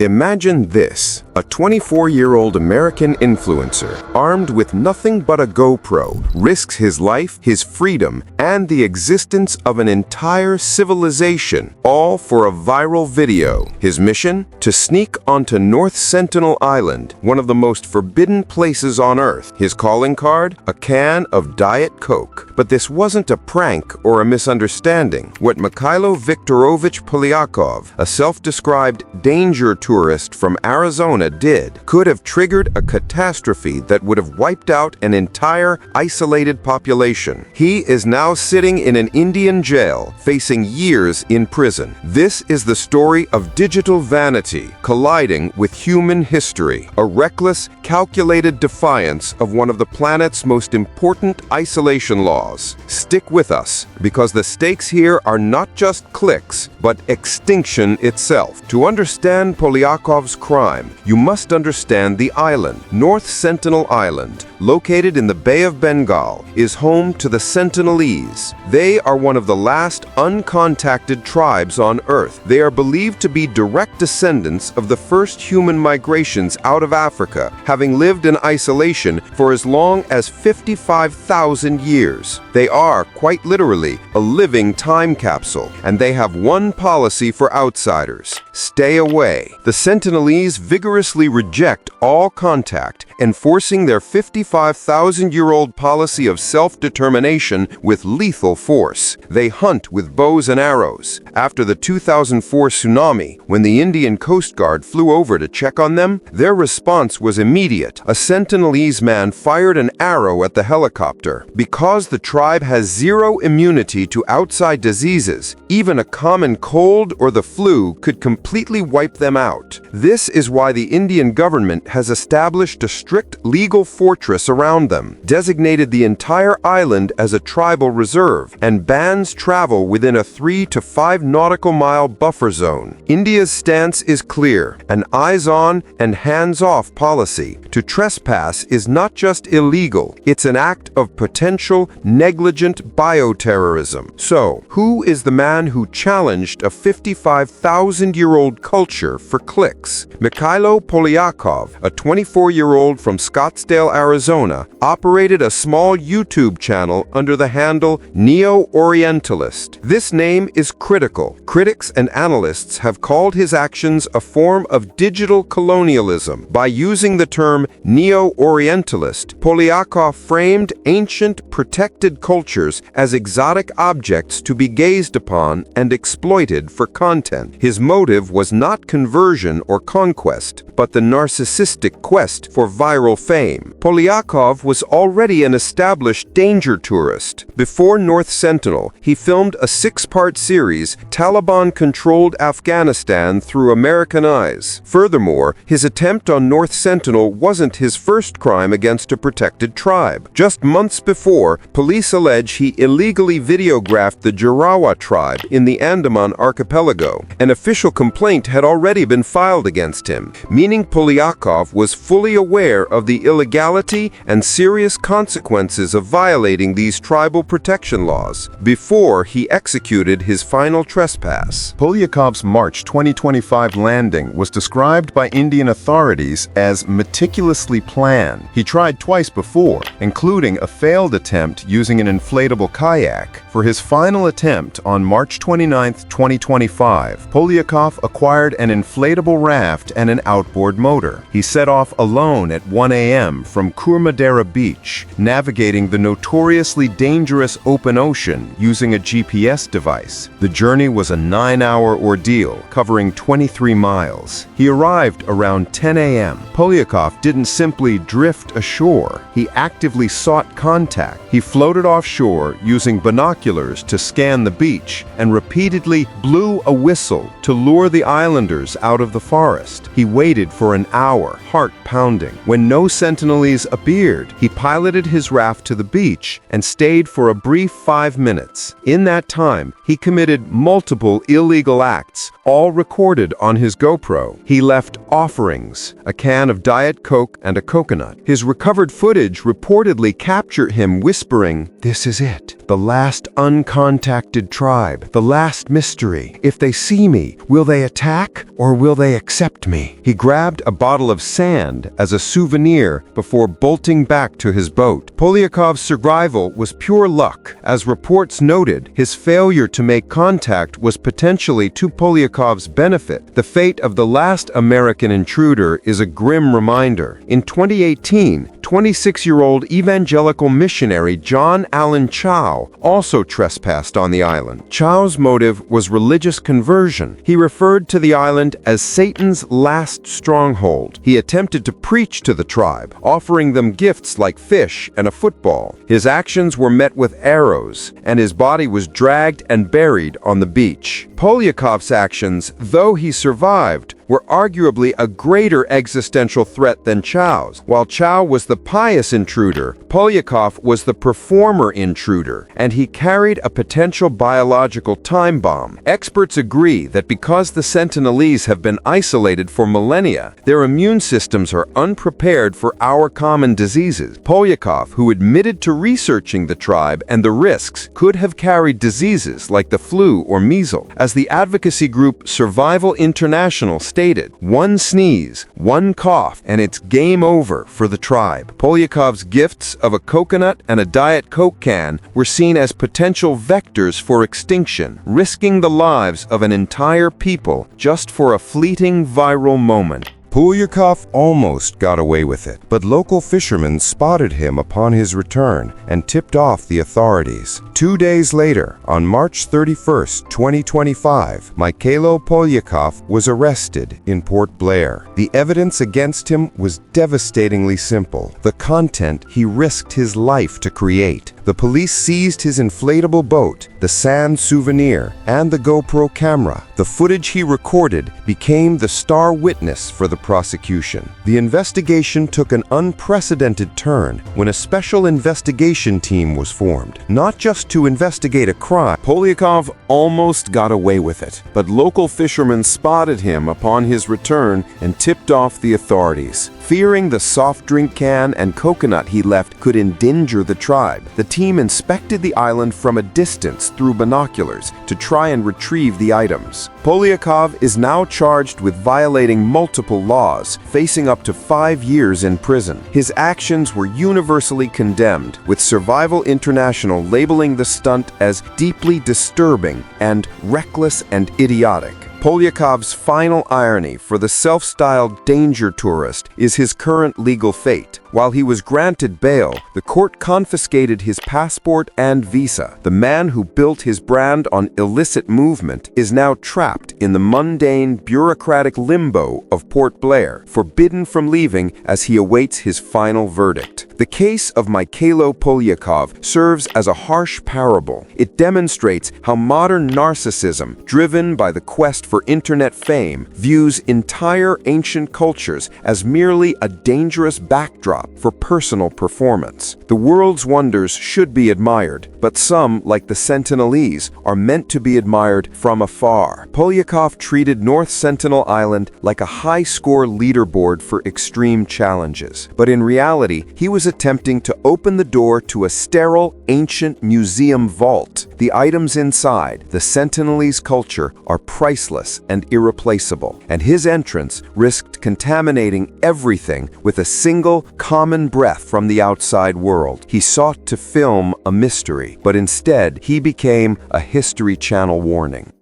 Imagine this, a 24-year-old American influencer, armed with nothing but a GoPro, risks his life, his freedom, and the existence of an entire civilization, all for a viral video. His mission? To sneak onto North Sentinel Island, one of the most forbidden places on Earth. His calling card? A can of Diet Coke. But this wasn't a prank or a misunderstanding. What Mykhailo Viktorovych Polyakov, a self-described danger tourist from Arizona, did could have triggered a catastrophe that would have wiped out an entire isolated population. He is now sitting in an Indian jail, facing years in prison. This is the story of digital vanity colliding with human history, a reckless, calculated defiance of one of the planet's most important isolation laws. Stick with us, because the stakes here are not just clicks, but extinction itself. To understand Polyakov's crime, you must understand the island. North Sentinel Island, located in the Bay of Bengal, is home to the Sentinelese. They are one of the last uncontacted tribes on Earth. They are believed to be direct descendants of the first human migrations out of Africa, having lived in isolation for as long as 55,000 years. They are, quite literally, a living time capsule, and they have one policy for outsiders: stay away. The Sentinelese vigorously reject all contact, enforcing their 55,000-year-old policy of self-determination with lethal force. They hunt with bows and arrows. After the 2004 tsunami, when the Indian Coast Guard flew over to check on them, their response was immediate. A Sentinelese man fired an arrow at the helicopter. Because the tribe has zero immunity to outside diseases, even a common cold or the flu could completely wipe them out. This is why the Indian government has established a strict legal fortress around them, designated the entire island as a tribal reserve, and bans travel within a 3 to 5 nautical mile buffer zone. India's stance is clear: an eyes-on and hands-off policy. To trespass is not just illegal, it's an act of potential negligent bioterrorism. So, who is the man who challenged a 55,000-year-old culture for clicks? Mykhailo Polyakov, a 24-year-old from Scottsdale, Arizona, operated a small YouTube channel under the handle Neo-Orientalist. This name is critical. Critics and analysts have called his actions a form of digital colonialism. By using the term Neo-Orientalist, Polyakov framed ancient, protected cultures as exotic objects to be gazed upon and exploited for content. His motive was not conversion or conquest, but the narcissistic quest for viral fame. Polyakov was already an established danger tourist. Before North Sentinel, he filmed a 6-part series, Taliban-controlled Afghanistan through American eyes. Furthermore, his attempt on North Sentinel wasn't his first crime against a protected tribe. Just months before, police allege he illegally videographed the Jarawa tribe in the Andaman archipelago. An official complaint had already been filed against him, meaning Polyakov was fully aware of the illegality and serious consequences of violating these tribal protection laws before he executed his final trespass. Polyakov's March 2025 landing was described by Indian authorities as meticulously planned. He tried twice before, including a failed attempt using an inflatable kayak. For his final attempt on March 29, 2025, Polyakov acquired an inflatable raft and an outboard motor. He set off alone at 1 a.m. from Kurmadera Beach, navigating the notoriously dangerous open ocean using a GPS device. The journey was a 9-hour ordeal, covering 23 miles. He arrived around 10 a.m. Polyakov didn't simply drift ashore. He actively sought contact. He floated offshore using binoculars to scan the beach and repeatedly blew a whistle to lure the islanders out of the forest. He waited for an hour, heart pounding. When no Sentinelese appeared, he piloted his raft to the beach and stayed for a brief 5 minutes. In that time, he committed multiple illegal acts, all recorded on his GoPro. He left offerings, a can of Diet Coke and a coconut. His recovered footage reportedly captured him whispering, "This is it." the last uncontacted tribe, the last mystery. If they see me, will they attack or will they accept me? He grabbed a bottle of sand as a souvenir before bolting back to his boat. Polyakov's survival was pure luck. As reports noted, his failure to make contact was potentially to Polyakov's benefit. The fate of the last American intruder is a grim reminder. In 2018, 26-year-old evangelical missionary John Allen Chau also trespassed on the island. Chau's motive was religious conversion. He referred to the island as Satan's last stronghold. He attempted to preach to the tribe, offering them gifts like fish and a football. His actions were met with arrows, and his body was dragged and buried on the beach. Polyakov's actions, though he survived, were arguably a greater existential threat than Chau's. While Chau was the pious intruder, Polyakov was the performer intruder, and he carried a potential biological time bomb. Experts agree that because the Sentinelese have been isolated for millennia, their immune systems are unprepared for our common diseases. Polyakov, who admitted to researching the tribe and the risks, could have carried diseases like the flu or measles. As the advocacy group Survival International stated, one sneeze, one cough, and it's game over for the tribe. Polyakov's gifts of a coconut and a Diet Coke can were seen as potential vectors for extinction, risking the lives of an entire people just for a fleeting viral moment. Polyakov almost got away with it, but local fishermen spotted him upon his return and tipped off the authorities. 2 days later, on March 31, 2025, Mykhailo Polyakov was arrested in Port Blair. The evidence against him was devastatingly simple: the content he risked his life to create. The police seized his inflatable boat, the sand souvenir, and the GoPro camera. The footage he recorded became the star witness for the prosecution. The investigation took an unprecedented turn when a special investigation team was formed, not just to investigate a crime. Polyakov almost got away with it, but local fishermen spotted him upon his return and tipped off the authorities. Fearing the soft drink can and coconut he left could endanger the tribe, the team inspected the island from a distance through binoculars to try and retrieve the items. Polyakov is now charged with violating multiple laws, facing up to 5 years in prison. His actions were universally condemned, with Survival International labeling the stunt as deeply disturbing and reckless and idiotic. Polyakov's final irony for the self-styled danger tourist is his current legal fate. While he was granted bail, the court confiscated his passport and visa. The man who built his brand on illicit movement is now trapped in the mundane, bureaucratic limbo of Port Blair, forbidden from leaving as he awaits his final verdict. The case of Mykhailo Polyakov serves as a harsh parable. It demonstrates how modern narcissism, driven by the quest for internet fame, views entire ancient cultures as merely a dangerous backdrop for personal performance. The world's wonders should be admired, but some, like the Sentinelese, are meant to be admired from afar. Polyakov treated North Sentinel Island like a high-score leaderboard for extreme challenges. But in reality, he was attempting to open the door to a sterile, ancient museum vault. The items inside, the Sentinelese culture, are priceless and irreplaceable, and his entrance risked contaminating everything with a single, common breath from the outside world. He sought to film a mystery, but instead he became a History Channel warning.